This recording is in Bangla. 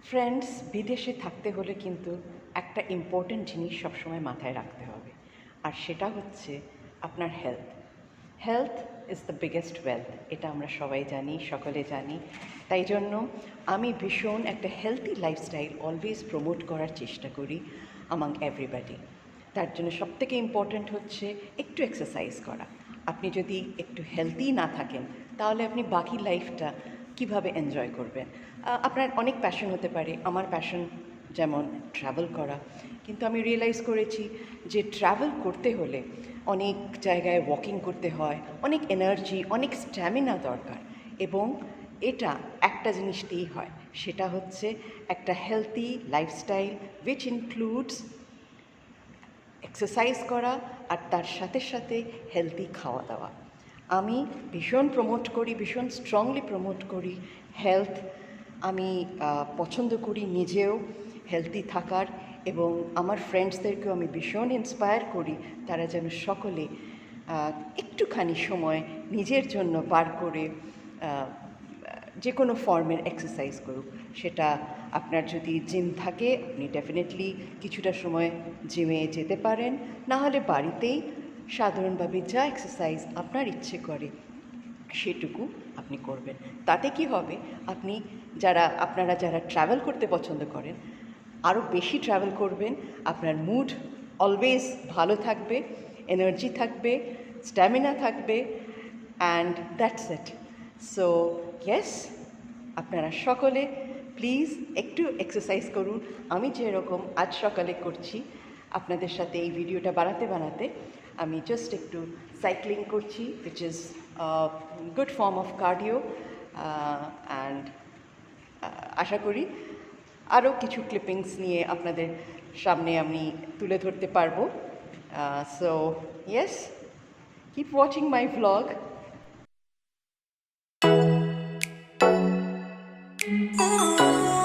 ফ্রেন্ডস, বিদেশে থাকতে হলে কিন্তু একটা ইম্পর্ট্যান্ট জিনিস সবসময় মাথায় রাখতে হবে, আর সেটা হচ্ছে আপনার health. Health is the biggest wealth, এটা আমরা সবাই জানি, সকলে জানি। তাই জন্য আমি ভীষণ একটা হেলথি লাইফস্টাইল অলওয়েজ প্রমোট করার চেষ্টা করি আমাং এভরিবডি। তার জন্য সবথেকে ইম্পর্ট্যান্ট হচ্ছে একটু এক্সারসাইজ করা। আপনি যদি একটু হেলদি না থাকেন তাহলে আপনি বাকি লাইফটা কিভাবে এনজয় করবেন? আপনার অনেক প্যাশন হতে পারে। আমার প্যাশন যেমন ট্রাভেল করা, কিন্তু আমি রিয়েলাইজ করেছি যে ট্রাভেল করতে হলে অনেক জায়গায় ওয়াকিং করতে হয়, অনেক এনার্জি, অনেক স্ট্যামিনা দরকার, এবং এটা একটা জিনিসতেই হয়, সেটা হচ্ছে একটা healthy lifestyle which includes exercise করা আর তার সাথে সাথে হেলদি খাওয়া দাওয়া। আমি ভীষণ প্রমোট করি, ভীষণ স্ট্রংলি প্রমোট করি হেলথ। আমি পছন্দ করি নিজেও হেলদি থাকার, এবং আমার ফ্রেন্ডসদেরকেও আমি ভীষণ ইন্সপায়ার করি তারা যেন সকলে একটুখানি সময় নিজের জন্য বার করে যে কোনো ফর্মের এক্সারসাইজ করুক। সেটা আপনার যদি জিম থাকে আপনি ডেফিনেটলি কিছুটা সময় জিমে যেতে পারেন, না হলে বাড়িতেই সাধারণভাবে যা এক্সারসাইজ আপনার ইচ্ছে করে সেটুকু আপনি করবেন। তাতে কি হবে, আপনারা যারা ট্রাভেল করতে পছন্দ করেন আরও বেশি ট্রাভেল করবেন, আপনার মুড অলওয়েজ ভালো থাকবে, এনার্জি থাকবে, স্ট্যামিনা থাকবে, and that's it. So yes, আপনারা সকলে প্লিজ একটু এক্সারসাইজ করুন। আমি যেরকম আজ সকালে করছি, আপনাদের সাথে এই ভিডিওটা বানাতে বানাতে আমি জাস্ট একটু সাইক্লিং করছি, which is good form of cardio, and আশা করি আরও কিছু ক্লিপিংস নিয়ে আপনাদের সামনে আমি তুলে ধরতে পারবো। So yes, keep watching my vlog. Oh